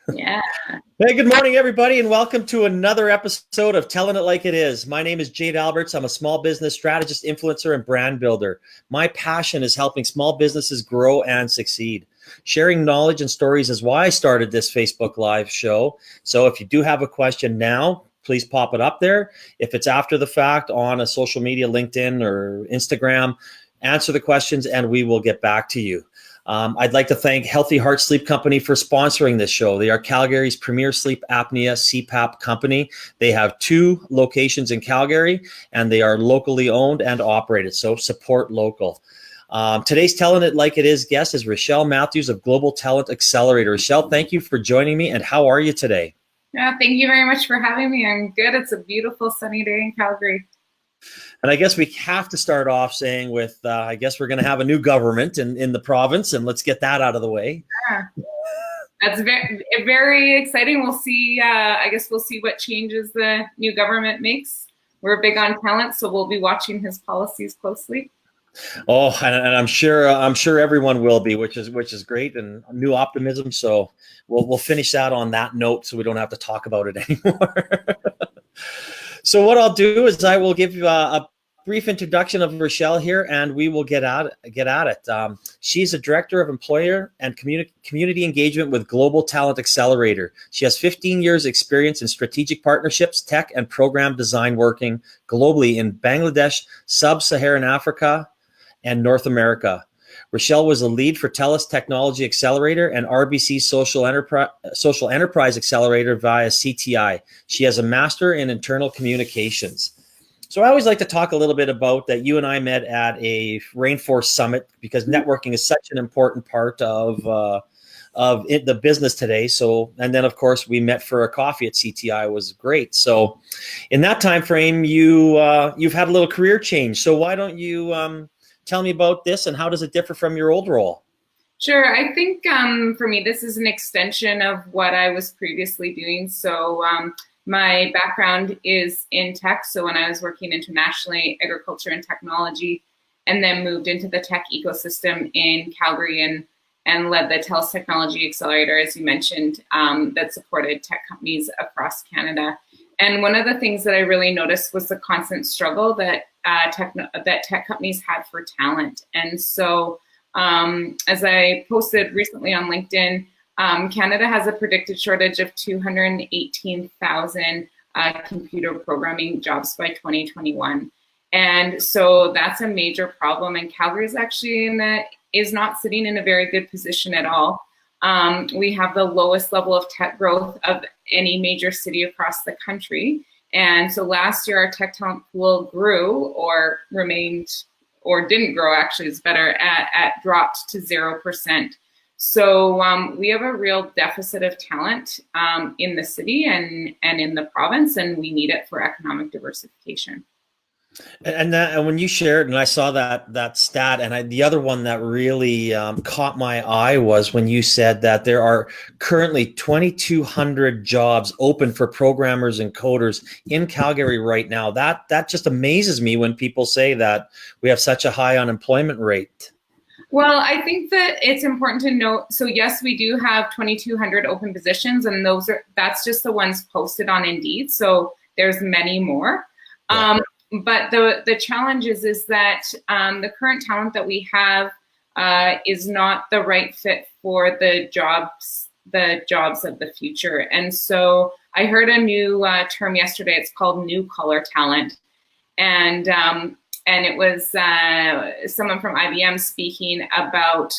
Yeah. Hey, good morning, everybody, and welcome to another episode of Telling It Like It Is. My name is Jade Alberts. I'm a small business strategist, influencer, and brand builder. My passion is helping small businesses grow and succeed. Sharing knowledge and stories is why I started this Facebook Live show. So if you do have a question now, please pop it up there. If it's after the fact on a social media, LinkedIn or Instagram, answer the questions and we will get back to you. I'd like to thank Healthy Heart Sleep Company for sponsoring this show. They are Calgary's premier sleep apnea CPAP company. They have 2 locations in Calgary, and they are locally owned and operated, so support local. Today's Telling It Like It Is guest is Richelle Matthews of Global Talent Accelerator. Richelle, thank you for joining me, and how are you today? Yeah, thank you very much for having me. I'm good. It's a beautiful sunny day in Calgary. And I guess we have to start off saying with, I guess we're going to have a new government in the province, and let's get that out of the way. Yeah. That's very, very exciting. We'll see. I guess we'll see what changes the new government makes. We're big on talent, so we'll be watching his policies closely. Oh, and I'm sure everyone will be, which is great, and new optimism. So we'll finish that on that note, so we don't have to talk about it anymore. So what I'll do is I will give you a brief introduction of Richelle here, and we will get at it. She's a director of employer and community engagement with Global Talent Accelerator. She has 15 years experience in strategic partnerships, tech, and program design, working globally in Bangladesh, Sub-Saharan Africa, and North America. Richelle was a lead for TELUS Technology Accelerator and RBC Social Enterprise Accelerator via CTI. She has a master in internal communications. So I always like to talk a little bit about that. You and I met at a Rainforest Summit because networking is such an important part of the business today. So, and then of course we met for a coffee at CTI. It was great. So, in that time frame, you've had a little career change. So why don't you tell me about this, and how does it differ from your old role? Sure. I think for me, this is an extension of what I was previously doing. So my background is in tech. So when I was working internationally, agriculture and technology, and then moved into the tech ecosystem in Calgary and led the TELUS Technology Accelerator, as you mentioned, that supported tech companies across Canada. And one of the things that I really noticed was the constant struggle that tech companies had for talent. And so as I posted recently on LinkedIn, Canada has a predicted shortage of 218,000 computer programming jobs by 2021. And so that's a major problem. And Calgary is actually is not sitting in a very good position at all. We have the lowest level of tech growth of any major city across the country. And so last year, our tech talent pool grew or remained, or didn't grow, actually is better, dropped to 0%. So we have a real deficit of talent in the city and in the province, and we need it for economic diversification. And when you shared, and I saw that stat, and the other one that really caught my eye was when you said that there are currently 2,200 jobs open for programmers and coders in Calgary right now. That just amazes me when people say that we have such a high unemployment rate. Well, I think that it's important to note. So yes, we do have 2,200 open positions, and that's just the ones posted on Indeed. So there's many more. Yeah. But the challenge is that the current talent that we have is not the right fit for the jobs of the future. And so I heard a new term yesterday. It's called new collar talent, and it was someone from IBM speaking about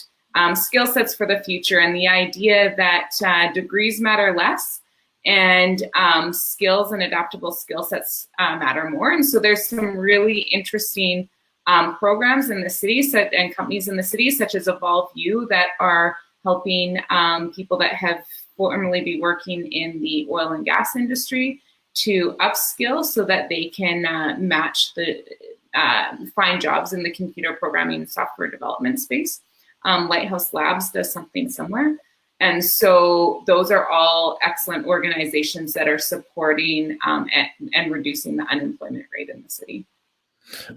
skill sets for the future, and the idea that degrees matter less, and skills and adaptable skill sets matter more. And so there's some really interesting programs in the city and companies in the city, such as Evolve U, that are helping people that have formerly been working in the oil and gas industry to upskill so that they can find jobs in the computer programming and software development space. Lighthouse Labs does something similar. And so those are all excellent organizations that are supporting and reducing the unemployment rate in the city.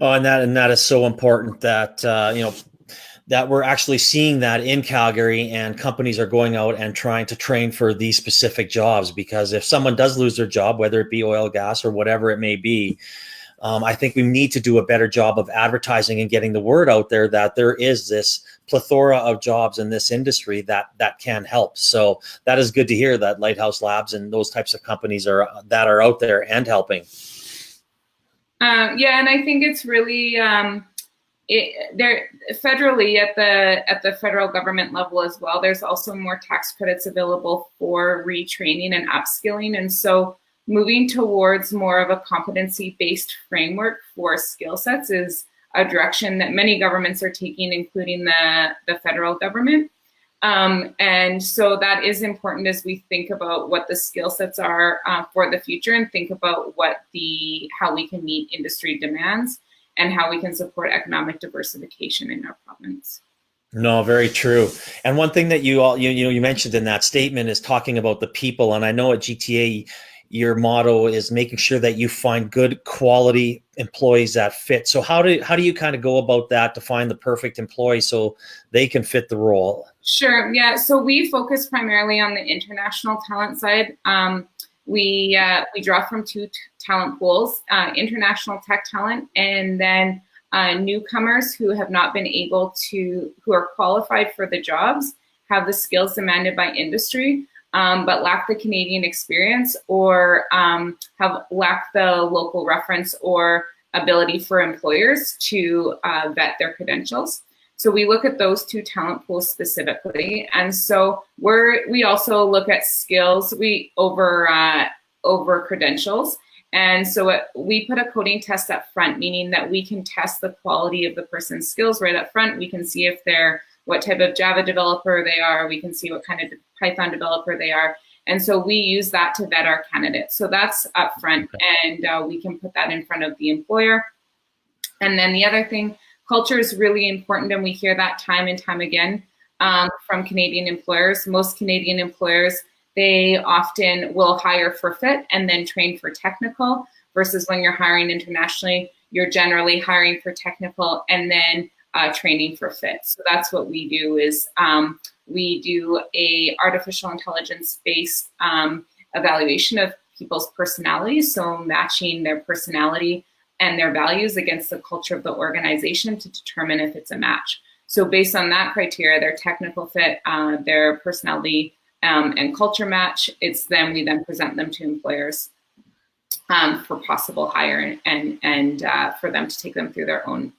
Oh, and that is so important that that we're actually seeing that in Calgary, and companies are going out and trying to train for these specific jobs. Because if someone does lose their job, whether it be oil, gas, or whatever it may be, I think we need to do a better job of advertising and getting the word out there that there is this plethora of jobs in this industry that can help. So that is good to hear that Lighthouse Labs and those types of companies are out there and helping. Yeah, and I think it's really there federally at the federal government level as well. There's also more tax credits available for retraining and upskilling, and so moving towards more of a competency-based framework for skill sets is a direction that many governments are taking, including the federal government. And so that is important as we think about what the skill sets are for the future, and think about how we can meet industry demands and how we can support economic diversification in our province. No, very true. And one thing that you mentioned in that statement is talking about the people. And I know at GTA, your motto is making sure that you find good quality employees that fit. So how do you kind of go about that to find the perfect employee so they can fit the role? Sure. Yeah. So we focus primarily on the international talent side. We draw from two talent pools: international tech talent, and then newcomers who have not been able to, who are qualified for the jobs, have the skills demanded by industry, but lack the Canadian experience, or have lacked the local reference or ability for employers to vet their credentials. So we look at those two talent pools specifically, and so we also look at skills over credentials. And so we put a coding test up front, meaning that we can test the quality of the person's skills right up front. We can see if what type of Java developer they are. We can see what kind of Python developer they are. And so we use that to vet our candidates. So that's up front, and we can put that in front of the employer. And then the other thing, culture is really important, and we hear that time and time again from Canadian employers. Most Canadian employers, they often will hire for fit and then train for technical, versus when you're hiring internationally, you're generally hiring for technical and then training for fit. So that's what we do is we do a artificial intelligence-based evaluation of people's personalities, so matching their personality and their values against the culture of the organization to determine if it's a match. So based on that criteria, their technical fit, their personality and culture match, we then present them to employers for possible hire and for them to take them through their own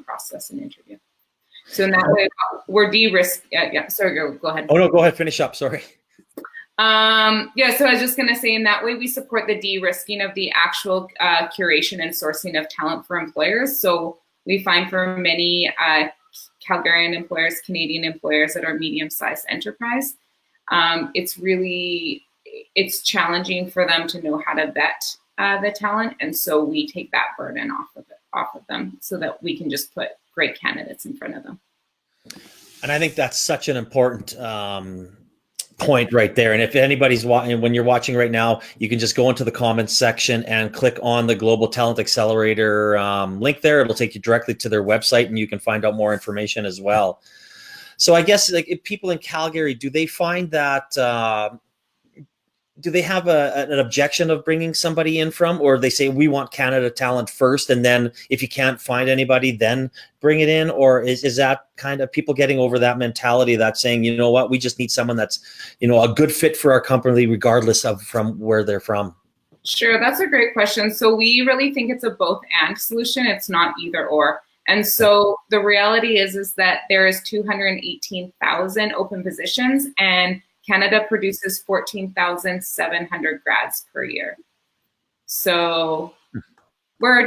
process and interview. So in that way, we're de-risk. Yeah, sorry, go ahead. Oh no, go ahead, finish up, sorry. Yeah, so I was just going to say, in that way, we support the de-risking of the actual curation and sourcing of talent for employers. So we find for many Calgarian employers, Canadian employers that are medium-sized enterprise, it's challenging for them to know how to vet the talent. And so we take that burden off of them so that we can just put great candidates in front of them. And I think that's such an important point right there. And if anybody's watching, when you're watching right now, you can just go into the comments section and click on the Global Talent Accelerator link there. It'll take you directly to their website, and you can find out more information as well. So I guess, like, if people in Calgary, do they find that, do they have an objection of bringing somebody in from, or they say we want Canada talent first, and then if you can't find anybody, then bring it in? Or is that kind of people getting over that mentality that's saying, you know what, we just need someone that's, a good fit for our company, regardless of from where they're from? Sure, that's a great question. So we really think it's a both and solution. It's not either or. And so the reality is that there is 218,000 open positions, and Canada produces 14,700 grads per year. So we're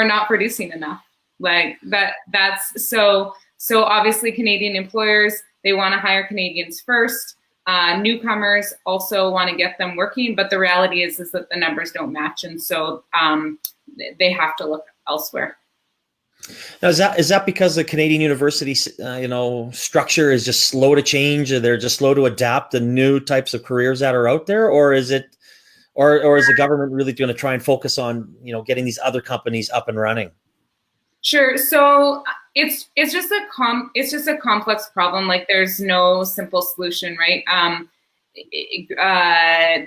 not producing enough. Like that's so obviously Canadian employers, they want to hire Canadians first. Newcomers also want to get them working, but the reality is that the numbers don't match, and so they have to look elsewhere. Now, is that because the Canadian university, structure is just slow to change, or they're just slow to adapt the new types of careers that are out there, or is it, or is the government really going to try and focus on, getting these other companies up and running? Sure. So It's just a complex problem. Like there's no simple solution, right?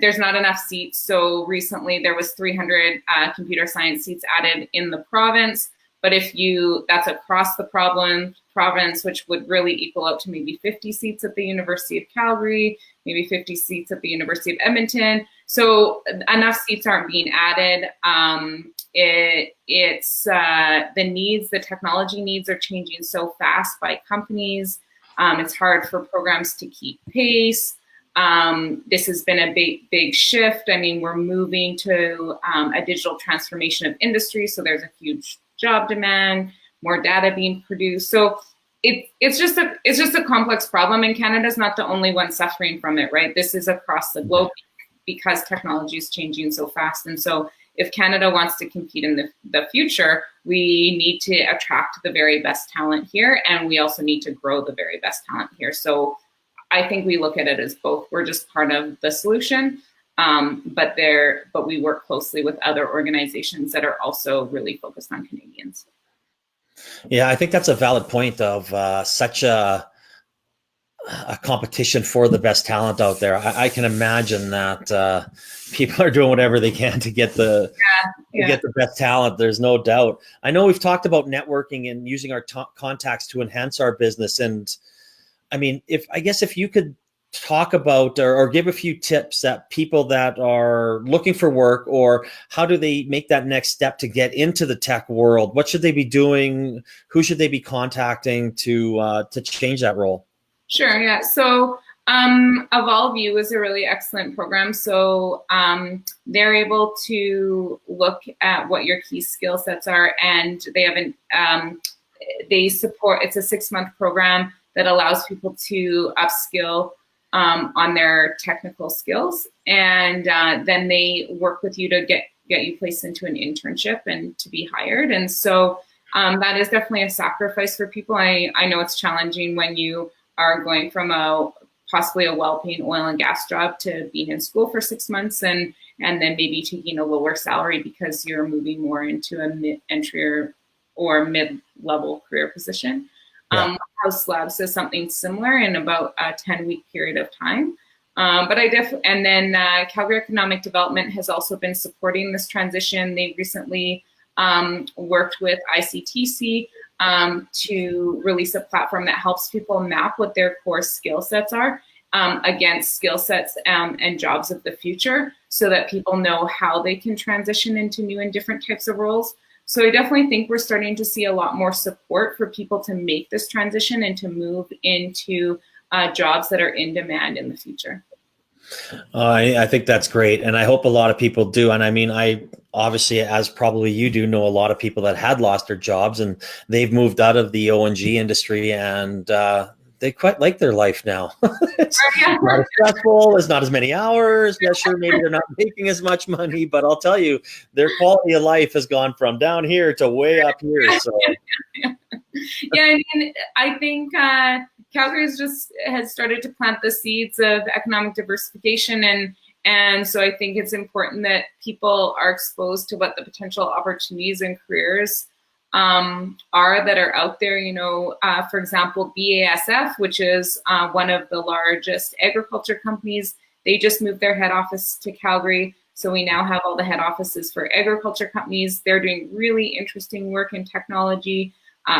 There's not enough seats. So recently there was 300 computer science seats added in the province. But that's across the province, which would really equal out to maybe 50 seats at the University of Calgary, maybe 50 seats at the University of Edmonton. So enough seats aren't being added. The technology needs are changing so fast by companies. It's hard for programs to keep pace. This has been a big shift. I mean, we're moving to a digital transformation of industry. So there's a huge job demand, more data being produced. So it's just a complex problem, and Canada's not the only one suffering from it, right? This is across the globe because technology is changing so fast. And so if Canada wants to compete in the future, we need to attract the very best talent here, and we also need to grow the very best talent here. So I think we look at it as both. We're just part of the solution, but we work closely with other organizations that are also really focused on Canadians. Yeah, I think that's a valid point of such a competition for the best talent out there. I can imagine that people are doing whatever they can to get to get the best talent. There's no doubt. I know we've talked about networking and using our contacts to enhance our business. And I mean, if you could talk about or give a few tips that people that are looking for work, or how do they make that next step to get into the tech world? What should they be doing? Who should they be contacting to change that role? Sure, yeah. So Evolve You is a really excellent program. So they're able to look at what your key skill sets are, and they support, it's a 6-month program that allows people to upskill on their technical skills. And then they work with you to get you placed into an internship and to be hired. And so that is definitely a sacrifice for people. I know it's challenging when you are going from possibly a well-paying oil and gas job to being in school for 6 months and then maybe taking a lower salary because you're moving more into a mid-entry or mid-level career position. Yeah. House Labs does something similar in about a 10-week period of time. And then Calgary Economic Development has also been supporting this transition. They recently worked with ICTC to release a platform that helps people map what their core skill sets are against skill sets and jobs of the future, so that people know how they can transition into new and different types of roles. So I definitely think we're starting to see a lot more support for people to make this transition and to move into jobs that are in demand in the future. I think that's great. And I hope a lot of people do. And I mean, I obviously, as probably you do, know a lot of people that had lost their jobs and they've moved out of the O&G industry, and they quite like their life now. It's not as stressful, it's not as many hours. Yeah, sure, maybe they're not making as much money, but I'll tell you, their quality of life has gone from down here to way up here. So. Yeah, I mean, I think Calgary has started to plant the seeds of economic diversification, and so I think it's important that people are exposed to what the potential opportunities and careers are that are out there. You know, for example, BASF, which is one of the largest agriculture companies, they just moved their head office to Calgary. So we now have all the head offices for agriculture companies. They're doing really interesting work in technology.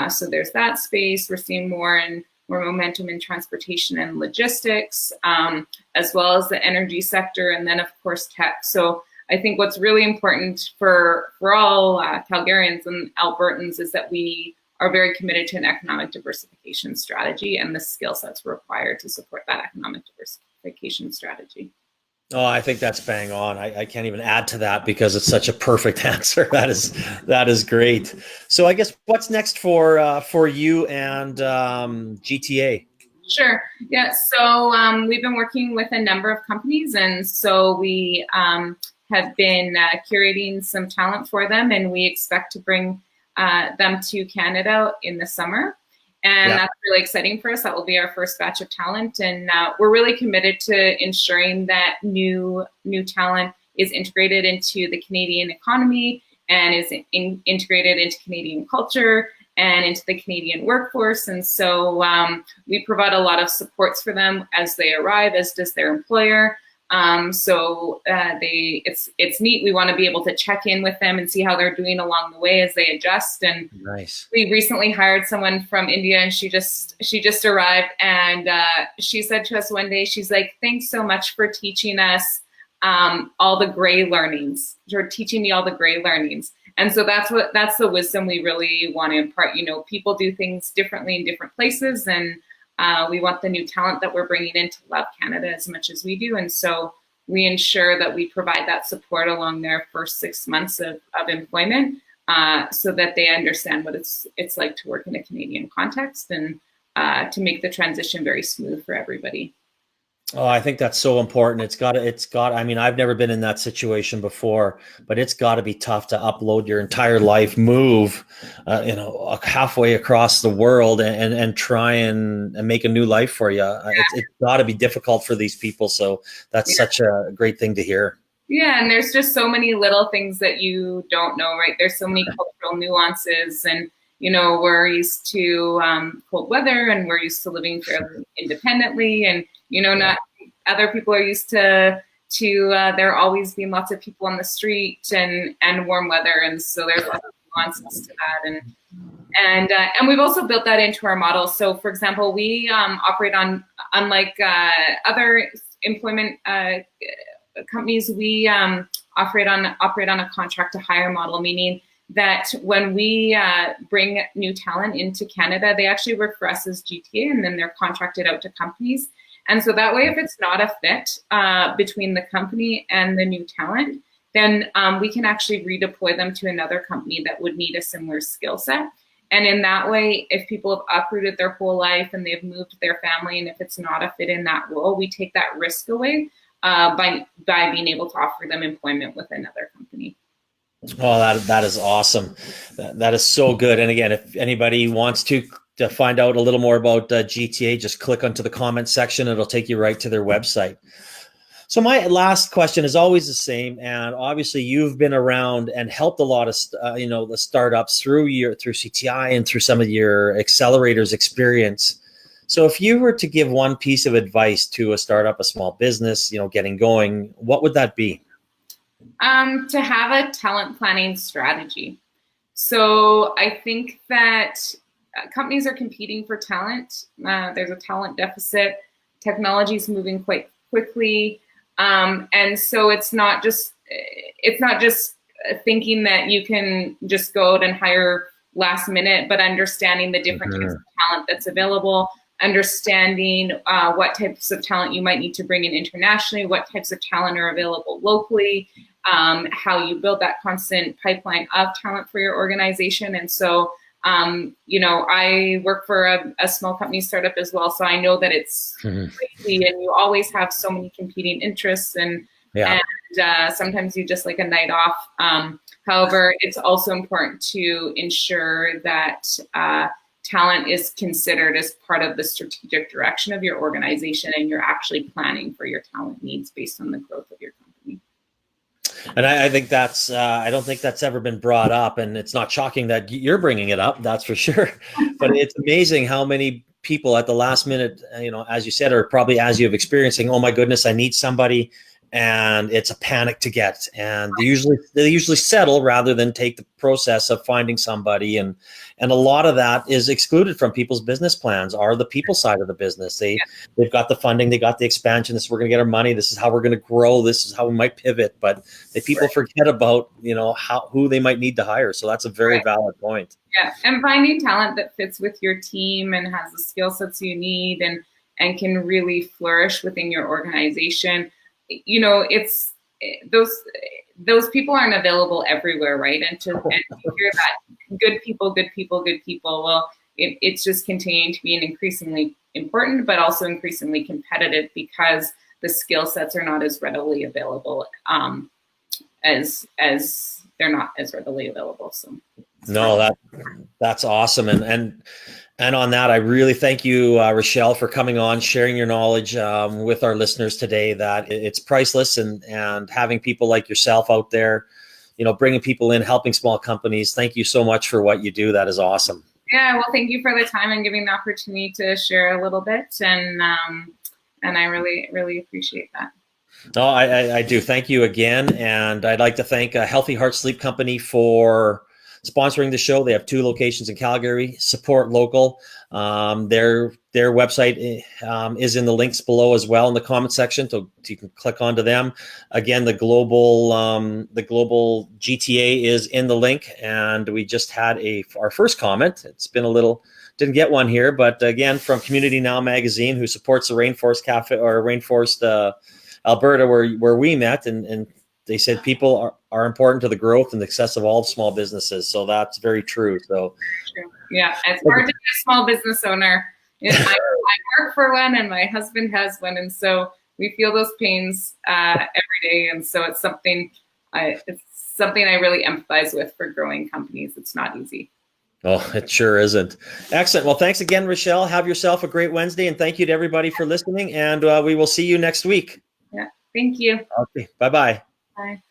So there's that space. We're seeing more momentum in transportation and logistics, as well as the energy sector, and then of course tech. So I think what's really important for all Calgarians and Albertans is that we are very committed to an economic diversification strategy and the skill sets required to support that economic diversification strategy. Oh, I think that's bang on. I can't even add to that because it's such a perfect answer. That is great. So I guess what's next for you and GTA? Sure. Yeah. So we've been working with a number of companies, and so we have been curating some talent for them, and we expect to bring them to Canada in the summer. And that's really exciting for us. That will be our first batch of talent. And we're really committed to ensuring that new talent is integrated into the Canadian economy and is integrated into Canadian culture and into the Canadian workforce. And so we provide a lot of supports for them as they arrive, as does their employer. It's neat. We want to be able to check in with them and see how they're doing along the way as they adjust. And nice. We recently hired someone from India, and she just arrived, and she said to us one day, she's like, "Thanks so much for teaching us all the gray learnings. You're teaching me all the gray learnings." And so that's the wisdom we really want to impart. You know, people do things differently in different places, and we want the new talent that we're bringing in to love Canada as much as we do. And so we ensure that we provide that support along their first 6 months of employment, so that they understand what it's like to work in a Canadian context, and to make the transition very smooth for everybody. Oh, I think that's so important. It's got, I mean, I've never been in that situation before, but it's got to be tough to upload your entire life, move, halfway across the world and try and make a new life for you. Yeah. It's got to be difficult for these people. So that's such a great thing to hear. Yeah. And there's just so many little things that you don't know, right? There's so many cultural nuances, and we're used to cold weather, and we're used to living fairly independently, and not other people are used to there always being lots of people on the street and warm weather, and so there's lots of nuances to that, and we've also built that into our model. So, for example, we operate on, unlike other employment companies, we operate on a contract to hire model, meaning that when we bring new talent into Canada, they actually work for us as GTA, and then they're contracted out to companies. And so that way, if it's not a fit between the company and the new talent, then we can actually redeploy them to another company that would need a similar skill set. And in that way, if people have uprooted their whole life and they've moved their family, and if it's not a fit in that role, we take that risk away by being able to offer them employment with another company. Oh, that is awesome. That is so good. And again, if anybody wants to find out a little more about GTA, just click onto the comment section. It'll take you right to their website. So my last question is always the same. And obviously you've been around and helped a lot of, the startups through CTI and through some of your Accelerators experience. So if you were to give one piece of advice to a startup, a small business, getting going, what would that be? To have a talent planning strategy. So I think that companies are competing for talent. There's a talent deficit. Technology is moving quite quickly, and so it's not just thinking that you can just go out and hire last minute, but understanding the different types of talent that's available, understanding what types of talent you might need to bring in internationally, what types of talent are available locally, how you build that constant pipeline of talent for your organization. And so, I work for a small company startup as well. So I know that it's crazy, and you always have so many competing interests, and sometimes you just like a night off. However, it's also important to ensure that talent is considered as part of the strategic direction of your organization, and you're actually planning for your talent needs based on the growth of your company. And I think that's, I don't think that's ever been brought up, and it's not shocking that you're bringing it up, that's for sure. But it's amazing how many people at the last minute, as you said, or probably as you have experiencing, oh my goodness, I need somebody, and it's a panic to get. And they usually settle rather than take the process of finding somebody. And a lot of that is excluded from people's business plans, are the people side of the business. They've got the funding, they got the expansion. This is where we're going to get our money. This is how we're going to grow. This is how we might pivot. But people forget about, who they might need to hire. So that's a very valid point. Yeah. And finding talent that fits with your team and has the skill sets you need and can really flourish within your organization. It's those people aren't available everywhere, right? And to hear that good people, well, it's just continuing to be an increasingly important, but also increasingly competitive, because the skill sets are not as readily available as they're not as readily available. So no, that's awesome. And on that, I really thank you, Richelle, for coming on, sharing your knowledge with our listeners today. That it's priceless, and having people like yourself out there, bringing people in, helping small companies. Thank you so much for what you do. That is awesome. Yeah, well, thank you for the time and giving the opportunity to share a little bit, and I really, really appreciate that. No, I do. Thank you again. And I'd like to thank Healthy Heart Sleep Company for sponsoring the show. They have 2 locations in Calgary. Support local. Their website is in the links below as well in the comment section, so you can click onto them. Again, the global GTA is in the link, and we just had our first comment. It's been a little. Didn't get one here, but again, from Community Now magazine, who supports the Rainforest Cafe or Rainforest Alberta, where we met, and they said people are important to the growth and the success of all small businesses. So that's very true. So yeah, it's hard to be a small business owner. I work for one, and my husband has one, and so we feel those pains every day. And so it's something I really empathize with for growing companies. It's not easy. Oh, it sure isn't. Excellent. Well, thanks again, Richelle. Have yourself a great Wednesday, and thank you to everybody for listening. And we will see you next week. Yeah. Thank you. Okay. Bye-bye. Bye.